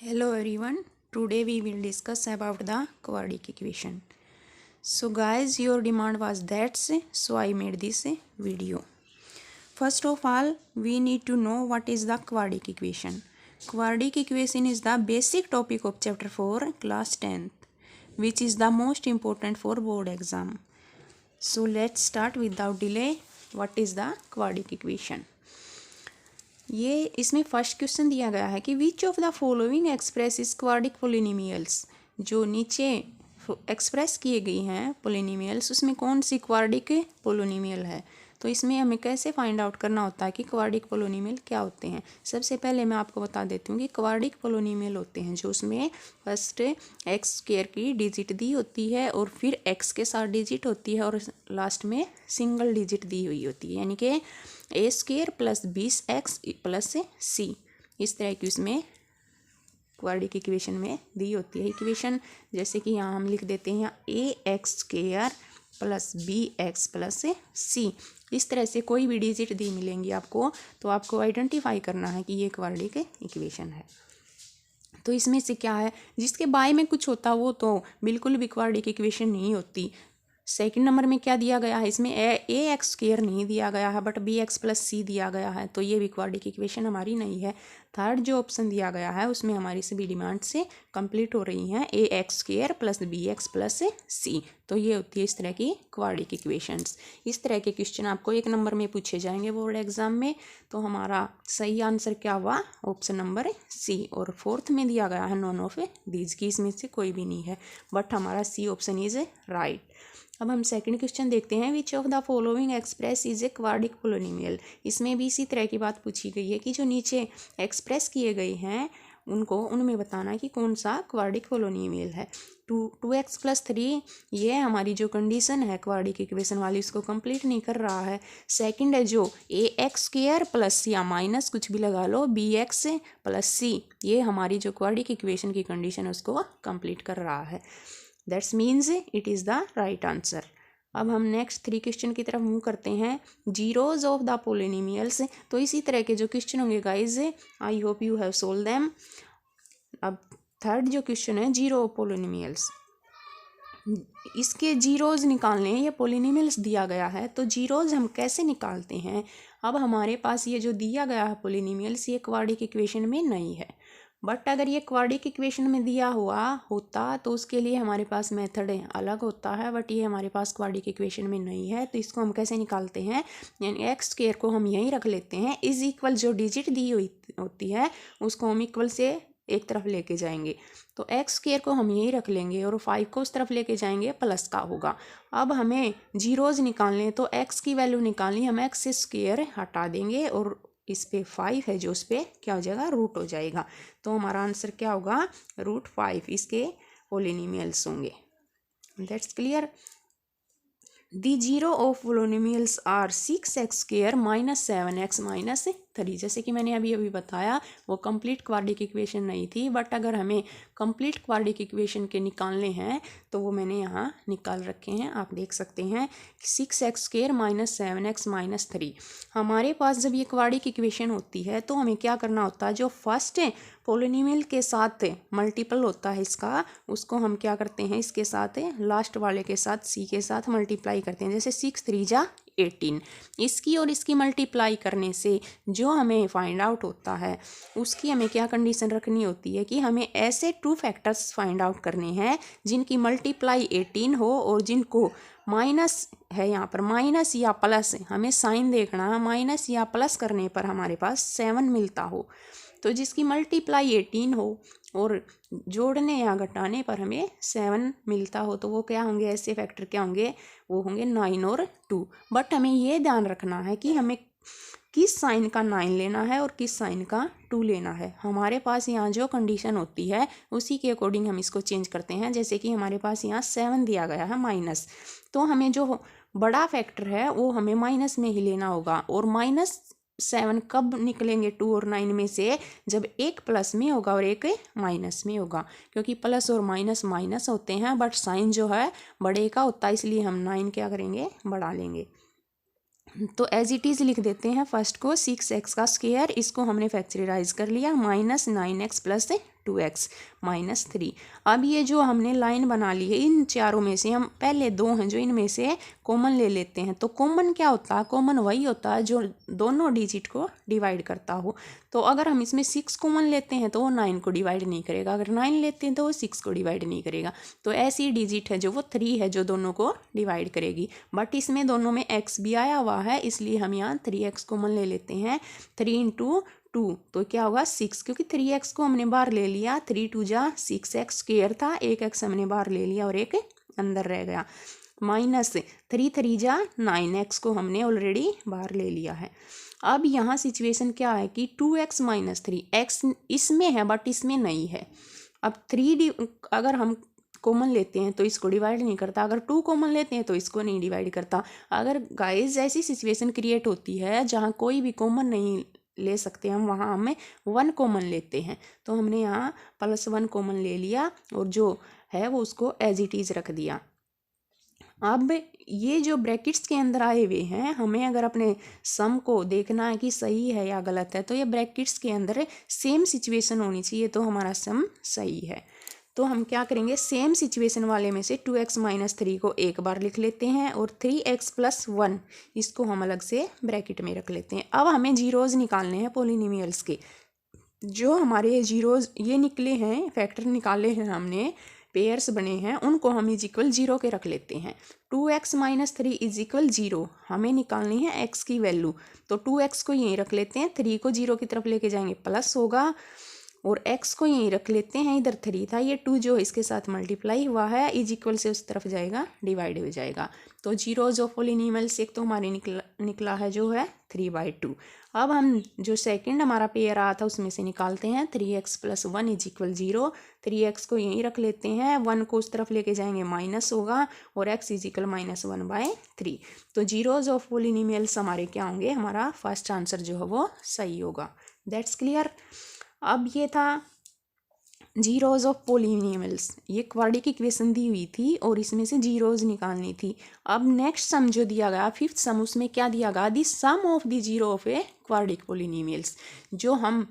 Hello everyone, today we will discuss about the quadratic equation. So guys, your demand was that, so I made this video. First of all, we need to know what is the quadratic equation. Quadratic equation is the basic topic of chapter 4 class 10th, which is the most important for board exam. So let's start without delay. What is the quadratic equation? ये इसमें first question दिया गया है कि which of the following express is quadric polynomials. जो नीचे express किए गई हैं पोलिनोमियल्स उसमें कौन सी क्वाड्रिक पोलिनोमियल है। तो इसमें हमें कैसे फाइंड आउट करना होता है कि क्वाड्रिक पोलिनोमियल क्या होते हैं। सबसे पहले मैं आपको बता देती हूँ कि क्वाड्रिक पोलिनोमियल होते हैं जो उसमें फर्स्ट एक्स स्क्वायर की डिजिट दी होती है और फिर एक्स के साथ डिजिट होती है और लास्ट में सिंगल डिजिट दी हुई होती है, यानी कि ए square plus 20x plus c. इस तरह की उसमें क्वाड्रिक इक्वेशन में दी होती है इक्वेशन। जैसे कि यहाँ हम लिख देते हैं a x square plus b x plus c. इस तरह से कोई भी डिजिट दी मिलेंगी आपको, तो आपको आइडेंटिफाई करना है कि ये क्वाड्रिक इक्वेशन है। तो इसमें से क्या है, जिसके बाय में कुछ होता वो तो बिल्कुल भी क्वाड्रिक इक्वेशन नहीं होती। सेकंड नंबर में क्या दिया गया है, इसमें ए एक्स स्क्वायर नहीं दिया गया है बट बी एक्स प्लस सी दिया गया है, तो ये भी क्वाड्रिक इक्वेशन हमारी नहीं है। थर्ड जो ऑप्शन दिया गया है उसमें हमारी सभी डिमांड से कंप्लीट हो रही हैं, a x square plus b x plus c. तो ये होती है इस तरह की क्वाड्रिक इक्वेशंस। इस तरह के क्वेश्चन आपको एक नंबर में पूछे जाएंगे बोर्ड एग्जाम में। तो हमारा सही आंसर क्या हुआ, ऑप्शन नंबर सी। और फोर्थ में दिया गया है नॉन ऑफ दीज की, इसमें से कोई भी नहीं है बट हमारा सी ऑप्शन इज राइट। अब हम सेकंड क्वेश्चन देखते हैं, which of the following express is a quadric polynomial. इसमें भी इसी तरह की बात पूछी गई है कि जो नीचे एक्सप्रेस किए गए हैं उनमें बताना है कि कौन सा क्वाड्रिक पोलिनोमियल है। 2x प्लस 3 ये हमारी जो कंडीशन है क्वाड्रिक इक्वेशन वाली उसको कंप्लीट नहीं कर रहा है। सेकंड है जो ए एक्स स्क्वायर प्लस या माइनस कुछ भी लगा लो बी एक्स प्लस सी, ये हमारी जो क्वाड्रिक इक्वेशन की कंडीशन है उसको कंप्लीट कर रहा है। That's means it is the right answer. अब हम नेक्स्ट 3 क्वेश्चन की तरफ मूव करते हैं, जीरोज ऑफ द पोलिनोमियल्स। तो इसी तरह के जो क्वेश्चन होंगे guys, I hope you have solve them. अब थर्ड जो क्वेश्चन है, जीरो ऑफ पोलिनोमियल्स, इसके जीरोज निकालने, ये पोलिनोमियल्स दिया गया है तो जीरोज हम कैसे निकालते हैं। अब हमारे पास ये जो दिया गया है पोलिनोमियल्स ये क्वाड्रिक इक्वेशन में नहीं है, बट अगर ये क्वाड्रिक इक्वेशन में दिया हुआ होता तो उसके लिए हमारे पास मेथड अलग होता है, बट ये हमारे पास क्वाड्रिक इक्वेशन में नहीं है। तो इसको हम कैसे निकालते हैं, यानी एक्स स्क्वायर को हम यहीं रख लेते हैं, इज इक्वल जो डिजिट दी हुई होती है उसको हम इक्वल से एक तरफ लेके जाएंगे, तो एक्स स्क्वायर को हम यहीं रख लेंगे और 5 को उस तरफ लेके जाएंगे प्लस का होगा। अब हमें जीरोज निकालने, तो एक्स की वैल्यू निकालनी, हम एक्स स्क्वायर हटा देंगे और इस पे 5 है जो उस पर क्या हो जाएगा, रूट हो जाएगा। तो हमारा आंसर क्या होगा, √5 इसके पोलिनोमियल्स होंगे। That's clear. The zero of polynomials are 6x square minus 7x minus 3। जैसे कि मैंने अभी बताया वो कंप्लीट क्वाड्रिक इक्वेशन नहीं थी, बट अगर हमें कंप्लीट क्वाड्रिक इक्वेशन के निकालने हैं तो वो मैंने यहाँ निकाल रखे हैं, आप देख सकते हैं। 6x square minus 7x minus 3, हमारे पास जब ये क्वाड्रिक इक्वेशन होती है तो हमें क्या करना होता है, जो फर्स्ट पोलिनोमियल के साथ मल्टीपल होता है इसका, उसको हम क्या करते हैं, इसके साथ लास्ट वाले के साथ सी के साथ मल्टीप्लाई करते हैं। जैसे 6 3 जा 18, इसकी और इसकी मल्टीप्लाई करने से जो हमें फाइंड आउट होता है उसकी हमें क्या कंडीशन रखनी होती है कि हमें ऐसे 2 फैक्टर्स फाइंड आउट करने हैं जिनकी मल्टीप्लाई 18 हो और जिनको माइनस है, यहाँ पर माइनस या प्लस हमें साइन देखना है, माइनस या प्लस करने पर हमारे पास 7 मिलता हो। तो जिसकी मल्टीप्लाई 18 हो और जोड़ने या घटाने पर हमें 7 मिलता हो तो वो क्या होंगे, ऐसे फैक्टर क्या होंगे, वो होंगे 9 और 2। बट हमें ये ध्यान रखना है कि हमें किस साइन का 9 लेना है और किस साइन का 2 लेना है। हमारे पास यहाँ जो कंडीशन होती है उसी के अकॉर्डिंग हम इसको चेंज करते हैं। जैसे कि हमारे पास यहाँ 7 दिया गया है माइनस, तो हमें जो बड़ा फैक्टर है वो हमें माइनस में ही लेना होगा। और -7 कब निकलेंगे 2 और 9 में से, जब एक प्लस में होगा और एक माइनस में होगा, क्योंकि प्लस और माइनस माइनस होते हैं बट साइन जो है बड़े का होता है, इसलिए हम 9 क्या करेंगे, बढ़ा लेंगे। तो एज इट इज़ लिख देते हैं फर्स्ट को 6x का स्क्वायर, इसको हमने फैक्टराइज कर लिया, -9x प्लस 2x माइनस 3। अब ये जो हमने लाइन बना ली है इन चारों में से हम पहले दो हैं जो इनमें से कॉमन ले लेते हैं। तो कॉमन क्या होता है, कॉमन वही होता है जो दोनों डिजिट को डिवाइड करता हो। तो अगर हम इसमें 6 कॉमन लेते हैं तो वो 9 को डिवाइड नहीं करेगा, अगर 9 लेते हैं तो वो 6 को डिवाइड नहीं करेगा। तो ऐसी डिजिट है जो वो 3 है जो दोनों को डिवाइड करेगी। बट इसमें दोनों में x भी आया हुआ है इसलिए हम यहाँ 3x कॉमन ले लेते हैं। 3 × 2 तो क्या होगा 6, क्योंकि 3x को हमने बाहर ले लिया, 3 2 जा 6x स्क्वायर था, एक x हमने बाहर ले लिया और एक अंदर रह गया। माइनस 3 3 जा 9x को हमने ऑलरेडी बाहर ले लिया है। अब यहाँ सिचुएशन क्या है कि 2x माइनस 3 x इसमें है बट इसमें नहीं है। अब 3 अगर हम कॉमन लेते हैं तो इसको डिवाइड नहीं करता, अगर 2 कॉमन लेते हैं तो इसको नहीं डिवाइड करता। अगर गाइस ऐसी सिचुएशन क्रिएट होती है जहाँ कोई भी कॉमन नहीं ले सकते हम, वहाँ हमें 1 कॉमन लेते हैं। तो हमने यहाँ +1 कॉमन ले लिया और जो है वो उसको एज इट इज़ रख दिया। अब ये जो ब्रैकेट्स के अंदर आए हुए हैं हमें अगर अपने सम को देखना है कि सही है या गलत है तो ये ब्रैकेट्स के अंदर सेम सिचुएशन होनी चाहिए तो हमारा सम सही है। तो हम क्या करेंगे, सेम सिचुएशन वाले में से 2x माइनस 3 को एक बार लिख लेते हैं और 3x प्लस 1 इसको हम अलग से ब्रैकेट में रख लेते हैं। अब हमें जीरोज़ निकालने हैं पॉलिनोमियल्स के। जो हमारे जीरोज़ ये निकले हैं, फैक्टर निकाले हैं हमने, पेयर्स बने हैं, उनको हम इज इक्वल 0 के रख लेते हैं। 2x माइनस 3 इज इक्वल 0 हमें निकालनी है x की वैल्यू। तो 2x को यहीं रख लेते हैं, 3 को 0 की तरफ लेके जाएंगे प्लस होगा और x को यहीं रख लेते हैं, इधर 3 था, ये 2 जो इसके साथ मल्टीप्लाई हुआ है इज इक्वल से उस तरफ जाएगा डिवाइड हो जाएगा। तो जीरोज ऑफ पॉलिनोमियल्स एक तो हमारे निकला है जो है 3/2। अब हम जो सेकंड हमारा पेयर आया था उसमें से निकालते हैं 3x plus 1 is equal 0। 3x को यहीं रख लेते हैं, 1 को उस तरफ लेके जाएंगे माइनस होगा और x इज इक्वल -1/3। तो जीरोज ऑफ पॉलिनोमियल्स हमारे क्या होंगे, हमारा फर्स्ट आंसर जो है वो सही होगा। That's clear. अब ये था जीरोज ऑफ पॉलिनोमियल्स, ये क्वाड्रेटिक इक्वेशन दी हुई थी और इसमें से जीरोज निकालनी थी। अब नेक्स्ट सम जो दिया गया फिफ्थ सम, उसमें क्या दिया गया, the sum of the zero of a quadratic polynomials. जो हम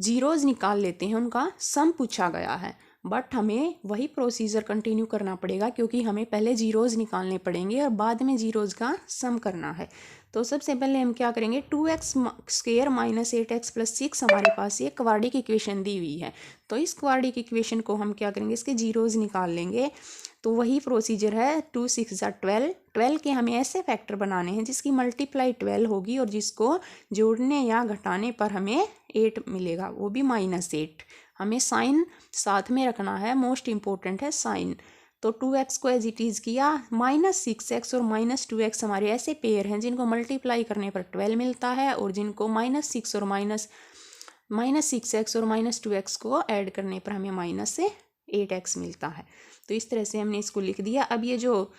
जीरोज निकाल लेते हैं उनका सम पूछा गया है, बट हमें वही प्रोसीजर कंटिन्यू करना पड़ेगा क्योंकि हमें पहले जीरोज निकालने पड़ेंगे और बाद में जीरोज का सम करना है। तो सबसे पहले हम क्या करेंगे, 2x square minus 8x plus 6 हमारे पास ये क्वाड्रेटिक इक्वेशन दी हुई है। तो इस क्वाड्रेटिक इक्वेशन को हम क्या करेंगे, इसके जीरोज निकाल लेंगे। तो वही प्रोसीजर है, 2 6 = 12। 12 के हमें ऐसे फैक्टर बनाने हैं जिसकी मल्टीप्लाई 12 होगी और जिसको जोड़ने या घटाने पर हमें 8 मिलेगा, वो भी -8। हमें साइन साथ में रखना है, मोस्ट इम्पोर्टेंट है साइन। तो 2x को एज इट इज़ किया, -6x और -2x हमारे ऐसे पेयर हैं जिनको मल्टीप्लाई करने पर 12 मिलता है और जिनको -6x और -2x को ऐड करने पर हमें -8x मिलता है। तो इस तरह से हमने इसको लिख दिया। अब ये जो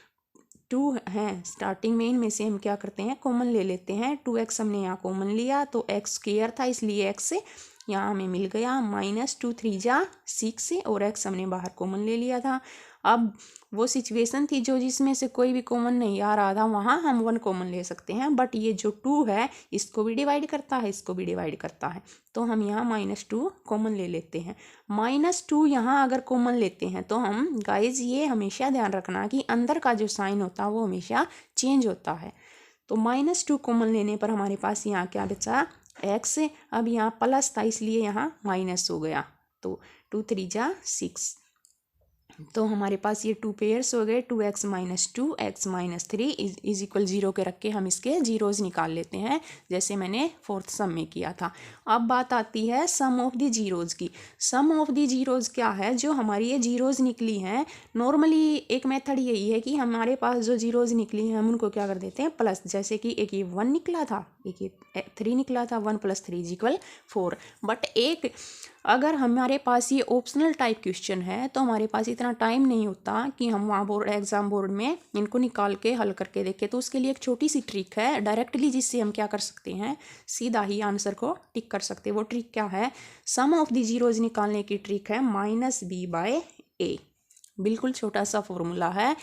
2 हैं स्टार्टिंग में, इनमें से हम क्या करते हैं, कॉमन ले लेते हैं। 2x हमने यहाँ कॉमन लिया तो x स्क्वायर था इसलिए x यहाँ हमें मिल गया, -2 3 जा 6 और x हमने बाहर कॉमन ले लिया था। अब वो सिचुएशन थी जो जिसमें से कोई भी कॉमन नहीं आ रहा था, वहाँ हम 1 कॉमन ले सकते हैं, बट ये जो 2 है इसको भी डिवाइड करता है, इसको भी डिवाइड करता है। तो हम यहाँ -2 कॉमन ले लेते हैं। -2 यहाँ अगर कॉमन लेते हैं तो हम गाइज ये हमेशा ध्यान रखना कि अंदर का जो साइन होता है वो हमेशा चेंज होता है। तो -2 कॉमन लेने पर हमारे पास यहाँ क्या बचा, x। अब यहाँ प्लस था इसलिए यहाँ माइनस हो गया, तो 2 3 जा 6। तो हमारे पास ये 2 पेयर्स हो गए, 2x minus 2 x minus 3 is equal 0 के रख के हम इसके जीरोज निकाल लेते हैं जैसे मैंने फोर्थ सम में किया था। अब बात आती है सम ऑफ द जीरोज की। सम ऑफ द जीरोज क्या है, जो हमारी ये जीरोज निकली हैं, नॉर्मली एक मेथड यही है कि हमारे पास जो जीरोज निकली हैं हम उनको क्या कर देते हैं प्लस। जैसे कि एक ये 1 निकला था, एक ये 3 निकला था, 1 + 3 = 4। बट एक अगर हमारे पास ये ऑप्शनल टाइप क्वेश्चन है तो हमारे पास इतना टाइम नहीं होता कि हम वहाँ एग्जाम बोर्ड में इनको निकाल के हल करके देखें। तो उसके लिए एक छोटी सी ट्रिक है डायरेक्टली, जिससे हम क्या कर सकते हैं, सीधा ही आंसर को टिक कर सकते हैं। वो ट्रिक क्या है, सम ऑफ द जीरोज निकालने की ट्रिक है -b/a। बिल्कुल छोटा सा फॉर्मूला है,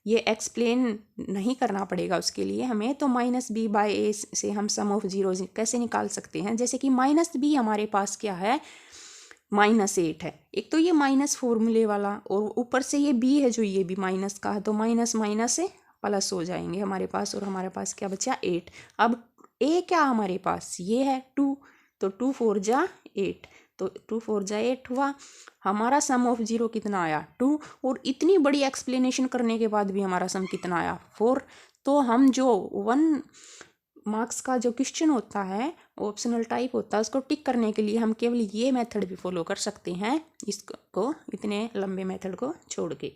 ये एक्सप्लेन नहीं करना पड़ेगा उसके लिए हमें। तो -b/a से हम सम ऑफ जीरोज कैसे निकाल सकते हैं, जैसे कि -b हमारे पास क्या है, -8 है, एक तो ये माइनस फॉर्मूले वाला और ऊपर से ये बी है जो ये भी माइनस का है, तो माइनस माइनस से प्लस हो जाएंगे हमारे पास, और हमारे पास क्या बचा 8। अब ए क्या हमारे पास ये है 2, तो 2 4 जा 8, तो 2 4 जा 8 हुआ। हमारा सम ऑफ जीरो कितना आया 2, और इतनी बड़ी एक्सप्लेनेशन करने के बाद भी हमारा सम कितना आया 4। तो हम जो 1 मार्क्स का जो क्वेश्चन होता है ऑप्शनल टाइप होता है, उसको टिक करने के लिए हम केवल ये मेथड भी फॉलो कर सकते हैं, इसको इतने लंबे मेथड को छोड़ के।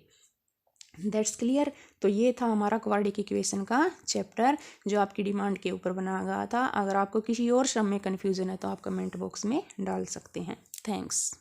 That's clear. तो ये था हमारा क्वाड्रेटिक इक्वेशन का चैप्टर जो आपकी डिमांड के ऊपर बनाया गया था। अगर आपको किसी और सम में कन्फ्यूजन है तो आप कमेंट बॉक्स में डाल सकते हैं। थैंक्स।